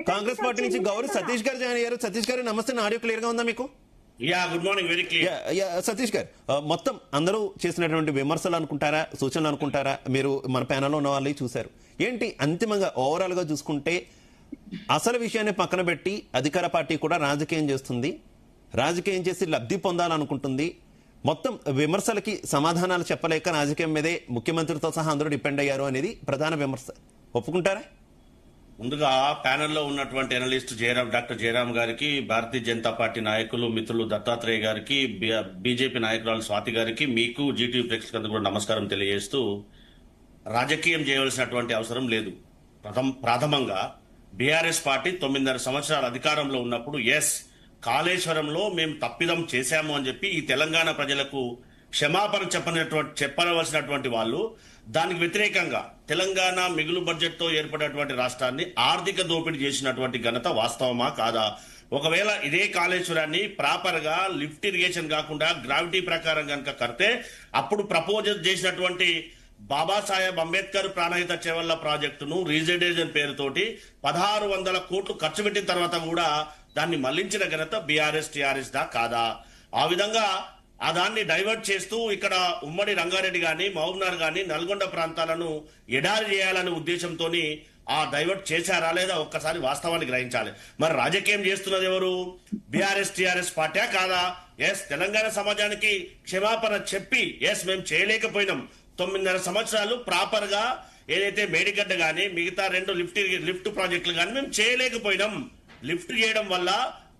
Congress party నుంచి గౌరీ సతీష్ గారు join అయ్యారు. సతీష్ గారు నమస్తే. ఆడియో క్లియర్ గా ఉందా మీకు? Good morning. Very clear. Satish గారు, మొత్తం అందరూ చేసినటువంటి విమర్శలు అనుకుంటారా, సూచనలు అనుకుంటారా? మీరు మన ప్యానల్లో ఉన్న వాళ్ళు చూశారు. ఏంటి అంతిమంగా ఓవరాల్ గా చూసుకుంటే అసలు విషయాన్ని పక్కన పెట్టి అధికార పార్టీ కూడా రాజకీయం చేస్తుంది, రాజకీయం చేసి లబ్ధి పొందాలనుకుంటుంది. మొత్తం విమర్శలకి సమాధానాలు చెప్పలేక రాజకీయం మీదే ముఖ్యమంత్రితో సహా అందరూ డిపెండ్ అయ్యారు అనేది ప్రధాన విమర్శ. ఒప్పుకుంటారా? ముందుగా ప్యానెల్లో ఉన్నటువంటి అనలిస్ట్ డాక్టర్ జయరామ్ గారికి, భారతీయ జనతా పార్టీ నాయకులు మిత్రులు దత్తాత్రేయ గారికి, బీజేపీ నాయకురాలు స్వాతి గారికి, మీకు జీటీవీ ప్రేక్షకులందరూ కూడా నమస్కారం తెలియజేస్తూ, రాజకీయం చేయవలసినటువంటి అవసరం లేదు. ప్రాథమంగా బీఆర్ఎస్ పార్టీ 9.5 సంవత్సరాల అధికారంలో ఉన్నప్పుడు కాళేశ్వరంలో మేము తప్పిదం చేశాము అని చెప్పి ఈ తెలంగాణ ప్రజలకు క్షమాపణ చెప్పవలసినటువంటి వాళ్ళు దానికి వ్యతిరేకంగా తెలంగాణ మిగులు బడ్జెట్ తో ఏర్పడినటువంటి రాష్ట్రాన్ని ఆర్థిక దోపిడీ చేసినటువంటి ఘనత వాస్తవమా కాదా? ఒకవేళ ఇదే కాళేశ్వరాన్ని ప్రాపర్ గా లిఫ్ట్ ఇరిగేషన్ కాకుండా గ్రావిటీ ప్రకారం కనుక కడితే అప్పుడు ప్రపోజల్ చేసినటువంటి బాబాసాహెబ్ అంబేద్కర్ ప్రాణహిత చెవెళ్ల ప్రాజెక్టును రీజెడేషన్ పేరుతోటి 1600 కోట్లు ఖర్చు పెట్టిన తర్వాత కూడా దాన్ని మళ్లించిన ఘనత బీఆర్ఎస్ టీఆర్ఎస్ దా కాదా? ఆ విధంగా ఆ దాన్ని డైవర్ట్ చేస్తూ ఇక్కడ ఉమ్మడి రంగారెడ్డి గాని, మహబూబ్నగర్ గాని, నల్గొండ ప్రాంతాలను ఎడారి చేయాలనే ఉద్దేశంతో ఆ డైవర్ట్ చేశారా లేదా ఒక్కసారి వాస్తవాన్ని గ్రహించాలి. మరి రాజకీయం చేస్తున్నది ఎవరు? బీఆర్ఎస్ టీఆర్ఎస్ పార్టీ కాదా? తెలంగాణ సమాజానికి క్షమాపణ చెప్పి మేము చేయలేకపోయినాం, 9.5 సంవత్సరాలు ప్రాపర్ గా ఏదైతే మేడిగడ్డ గాని మిగతా 2 లిఫ్ట్ ప్రాజెక్టులు గాని మేము చేయలేకపోయినాం. లిఫ్ట్ చేయడం వల్ల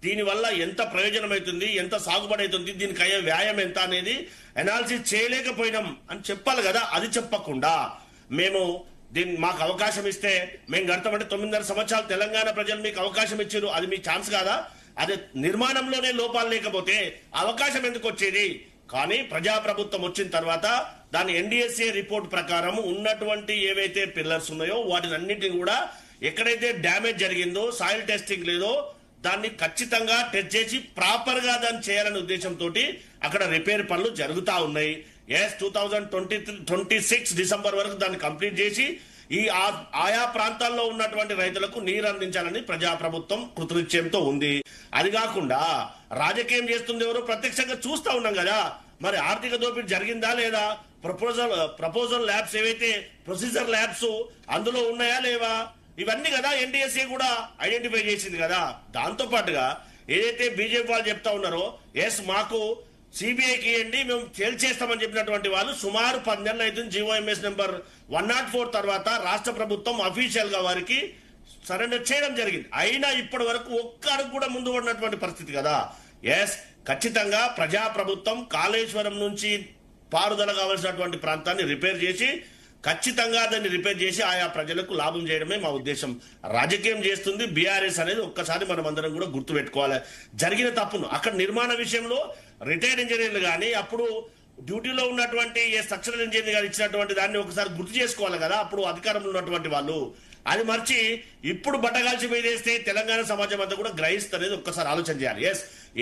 దీనివల్ల ఎంత ప్రయోజనం అవుతుంది, ఎంత సాగుబడి అవుతుంది, దీనికి అయ్యే వ్యాయం ఎంత అనేది అనాలిసిస్ చేయలేకపోయినాం అని చెప్పాలి కదా. అది చెప్పకుండా మేము మాకు అవకాశం ఇస్తే మేము గడతామంటే 9.5 సంవత్సరాలు తెలంగాణ ప్రజలు మీకు అవకాశం ఇచ్చారు, అది మీ ఛాన్స్ కాదా? అదే నిర్మాణంలోనే లోపాలు లేకపోతే అవకాశం ఎందుకు వచ్చేది? కానీ ప్రజాప్రభుత్వం వచ్చిన తర్వాత దాని ఎన్డీఎస్ఏ రిపోర్ట్ ప్రకారం ఉన్నటువంటి ఏవైతే పిల్లర్స్ ఉన్నాయో వాటిని అన్నింటినీ కూడా ఎక్కడైతే డ్యామేజ్ జరిగిందో, సాయిల్ టెస్టింగ్ లేదో దాన్ని ఖచ్చితంగా టెస్ట్ చేసి ప్రాపర్ గా దాన్ని చేయాలనే ఉద్దేశంతో అక్కడ రిపేర్ పనులు జరుగుతా ఉన్నాయి. 2026 డిసెంబర్ వరకు దాన్ని కంప్లీట్ చేసి ఆయా ప్రాంతాల్లో ఉన్నటువంటి రైతులకు నీరు అందించాలని ప్రజాప్రభుత్వం కృతనిశ్చయంతో ఉంది. అది కాకుండా రాజకీయం చేస్తుంది ఎవరు? ప్రత్యక్షంగా చూస్తా ఉన్నాం కదా. మరి ఆర్థిక దోపిడీ జరిగిందా లేదా? ప్రపోజల్ ల్యాబ్స్ ఏవైతే ప్రొసీజర్ ల్యాబ్స్ అందులో ఉన్నాయా లేవా? ఇవన్నీ కదా ఎన్డీఎస్ఏ కూడా ఐడెంటిఫై చేసింది కదా. దాంతో పాటుగా ఏదైతే బీజేపీ వాళ్ళు చెప్తా ఉన్నారో మాకు సిబిఐకి ఇవ్వండి మేము తేల్చేస్తామని చెప్పినటువంటి వాళ్ళు సుమారు 10 నెలలు అవుతుంది. జీవోఎంఎస్ నెంబర్ 104 తర్వాత రాష్ట్ర ప్రభుత్వం అఫీషియల్ గా వారికి సరెండర్ చేయడం జరిగింది. అయినా ఇప్పటి వరకు ఒక్క అడుగు కూడా ముందు పడినటువంటి పరిస్థితి కదా. ఖచ్చితంగా ప్రజాప్రభుత్వం కాళేశ్వరం నుంచి పారుదల కావలసినటువంటి ప్రాంతాన్ని రిపేర్ చేసి ఖచ్చితంగా దాన్ని రిపేర్ చేసి ఆయా ప్రజలకు లాభం చేయడమే మా ఉద్దేశం. రాజకీయం చేస్తుంది బీఆర్ఎస్ అనేది ఒక్కసారి మనం అందరం కూడా గుర్తు పెట్టుకోవాలి. జరిగిన తప్పును అక్కడ నిర్మాణ విషయంలో రిటైర్డ్ ఇంజనీర్లు కానీ అప్పుడు డ్యూటీలో ఉన్నటువంటి స్ట్రక్చరల్ ఇంజనీర్ గారు ఇచ్చినటువంటి దాన్ని ఒకసారి గుర్తు చేసుకోవాలి కదా. అప్పుడు అధికారంలో ఉన్నటువంటి వాళ్ళు అది మర్చి ఇప్పుడు బట్టగాల్చి మీదేస్తే తెలంగాణ సమాజం అంతా కూడా గ్రహిస్తుంది. ఒక్కసారి ఆలోచన చేయాలి.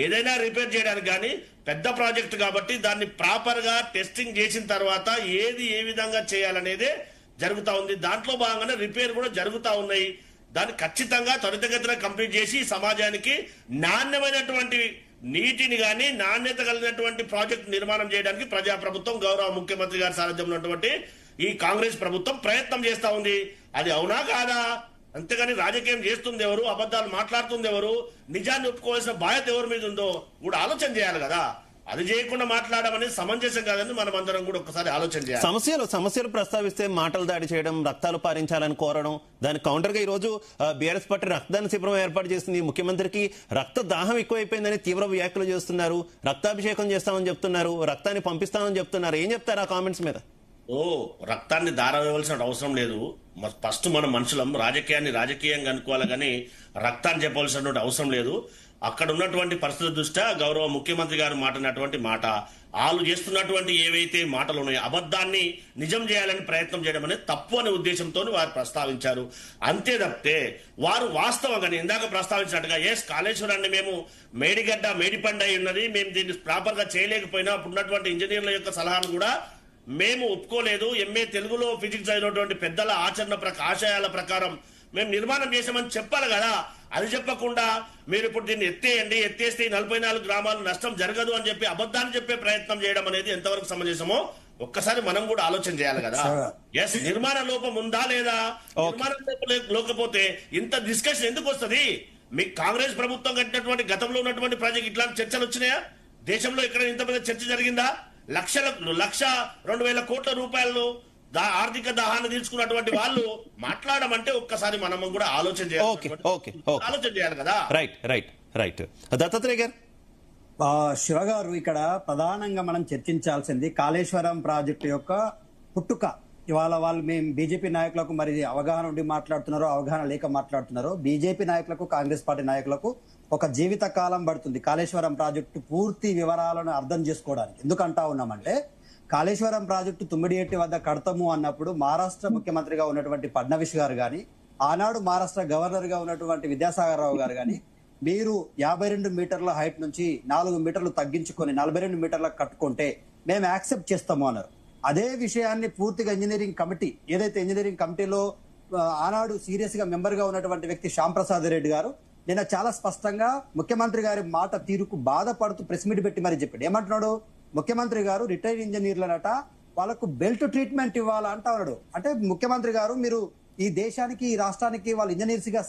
ఏదైనా రిపేర్ చేయడానికి కానీ పెద్ద ప్రాజెక్ట్ కాబట్టి దాన్ని ప్రాపర్ గా టెస్టింగ్ చేసిన తర్వాత ఏది ఏ విధంగా చేయాలనేదే జరుగుతా ఉంది. దాంట్లో భాగంగానే రిపేర్ కూడా జరుగుతా ఉన్నాయి. దాన్ని ఖచ్చితంగా త్వరితగతిన కంప్లీట్ చేసి సమాజానికి నాణ్యమైనటువంటి నీటిని గాని నాణ్యత కలిగినటువంటి ప్రాజెక్ట్ నిర్మాణం చేయడానికి ప్రజాప్రభుత్వం గౌరవ ముఖ్యమంత్రి గారి సారథ్యంలో ఉన్నటువంటి ఈ కాంగ్రెస్ ప్రభుత్వం ప్రయత్నం చేస్తా ఉంది. అది అవునా కాదా? అంతేగాని రాజకీయం చేస్తుంది ఎవరు, అబద్ధాలు మాట్లాడుతుంది ఎవరు, నిజాన్ని ఒప్పుకోవాల్సిన బాధ్యత ఎవరి మీద ఉందో కూడా ఆలోచన చేయాలి కదా. అది చేయకుండా మాట్లాడమని సమంజసం కాదని మనం అందరం కూడా ఒకసారి ఆలోచన చేయాలి. సమస్యలు ప్రస్తావిస్తే మాటలు దాడి చేయడం, రక్తాలు పారించాలని కోరడం, దాని కౌంటర్ గా ఈ రోజు బీఆర్ఎస్ పార్టీ రక్తదాన శిబిరం ఏర్పాటు చేసింది. ముఖ్యమంత్రికి రక్త దాహం ఎక్కువైపోయిందని తీవ్ర వ్యాఖ్యలు చేస్తున్నారు. రక్తాభిషేకం చేస్తామని చెప్తున్నారు, రక్తాన్ని పంపిస్తామని చెప్తున్నారు. ఏం చెప్తారు ఆ కామెంట్స్ మీద? రక్తాన్ని దారవేయవలసిన అవసరం లేదు. ఫస్ట్ మనం మనుషులం, రాజకీయాన్ని రాజకీయంగా అనుకోవాలి కానీ రక్తాన్ని చెప్పవలసినటువంటి అవసరం లేదు. అక్కడ ఉన్నటువంటి పరిస్థితుల దృష్ట్యా గౌరవ ముఖ్యమంత్రి గారు మాట్లాడినటువంటి మాట, వాళ్ళు చేస్తున్నటువంటి ఏవైతే మాటలు ఉన్నాయో అబద్ధాన్ని నిజం చేయాలని ప్రయత్నం చేయడం అనేది తప్పు అనే ఉద్దేశంతో వారు ప్రస్తావించారు. అంతే తప్పితే వారు వాస్తవంగా ఇందాక ప్రస్తావించినట్టుగా కాళేశ్వరాన్ని మేము మేడిపండ అయి ఉన్నది, మేము దీన్ని ప్రాపర్ గా చేయలేకపోయినా అప్పుడున్నటువంటి ఇంజనీర్ల యొక్క సలహాను కూడా మేము ఒప్పుకోలేదు. ఎంఏ తెలుగులో ఫిజిక్స్ అయినటువంటి పెద్దల ఆశయాల ప్రకారం మేము నిర్మాణం చేసామని చెప్పాలి కదా. అది చెప్పకుండా మీరు ఇప్పుడు దీన్ని ఎత్తేస్తే ఈ 44 గ్రామాలు నష్టం జరగదు అని చెప్పి అబద్ధాన్ని చెప్పే ప్రయత్నం చేయడం అనేది ఎంతవరకు సమంజసమో ఒక్కసారి మనం కూడా ఆలోచన చేయాలి కదా. ఎస్, నిర్మాణ లోపం ఉందా లేదా? నిర్మాణ లోపం లేకపోతే ఇంత డిస్కషన్ ఎందుకు వస్తుంది? మీకు కాంగ్రెస్ ప్రభుత్వం కట్టినటువంటి గతంలో ఉన్నటువంటి ప్రాజెక్ట్ ఇట్లాంటి చర్చలు వచ్చినాయా? దేశంలో ఇక్కడ ఇంత పెద్ద చర్చ జరిగిందా? 1,02,000 కోట్ల రూపాయలు ఆర్థిక దాహాన్ని తీర్చుకున్నటువంటి వాళ్ళు మాట్లాడమంటే ఒక్కసారి మనం కూడా ఆలోచన చేయాలి కదా. రైట్ దత్తాత్రేయ గారు. శివ గారు, ఇక్కడ ప్రధానంగా మనం చర్చించాల్సింది కాళేశ్వరం ప్రాజెక్టు యొక్క పుట్టుక. ఇవాళ వాళ్ళు మేము బీజేపీ నాయకులకు మరి అవగాహన ఉండి మాట్లాడుతున్నారో అవగాహన లేక మాట్లాడుతున్నారో, బీజేపీ నాయకులకు కాంగ్రెస్ పార్టీ నాయకులకు ఒక జీవిత కాలం పడుతుంది కాళేశ్వరం ప్రాజెక్టు పూర్తి వివరాలను అర్థం చేసుకోవడానికి. ఎందుకంటా ఉన్నామంటే, కాళేశ్వరం ప్రాజెక్టు తుమ్మిడిఎట్టి వద్ద కడతాము అన్నప్పుడు మహారాష్ట్ర ముఖ్యమంత్రిగా ఉన్నటువంటి ఫడ్నవీస్ గారు కానీ, ఆనాడు మహారాష్ట్ర గవర్నర్ గా ఉన్నటువంటి విద్యాసాగర్ రావు గారు కానీ, మీరు 52 మీటర్ల హైట్ నుంచి 4 మీటర్లు తగ్గించుకొని 42 మీటర్లకు కట్టుకుంటే మేము యాక్సెప్ట్ చేస్తాము అన్నారు. అదే విషయాన్ని పూర్తిగా ఇంజనీరింగ్ కమిటీ, ఏదైతే ఇంజనీరింగ్ కమిటీలో ఆనాడు సీరియస్ గా మెంబర్ గా ఉన్నటువంటి వ్యక్తి శ్యామ్ ప్రసాద్ రెడ్డి గారు నిన్న చాలా స్పష్టంగా ముఖ్యమంత్రి గారి మాట తీరుకు బాధపడుతూ ప్రెస్ మీట్ పెట్టి మరి చెప్పాడు. ఏమంటున్నాడు? ముఖ్యమంత్రి గారు రిటైర్డ్ ఇంజనీర్లనట వాళ్ళకు బెల్ట్ ట్రీట్మెంట్ ఇవ్వాలా అంటా ఉన్నాడు. అంటే ముఖ్యమంత్రి గారు, మీరు ఈ దేశానికి ఈ రాష్ట్రానికి వాళ్ళ ఇంజనీర్స్ గా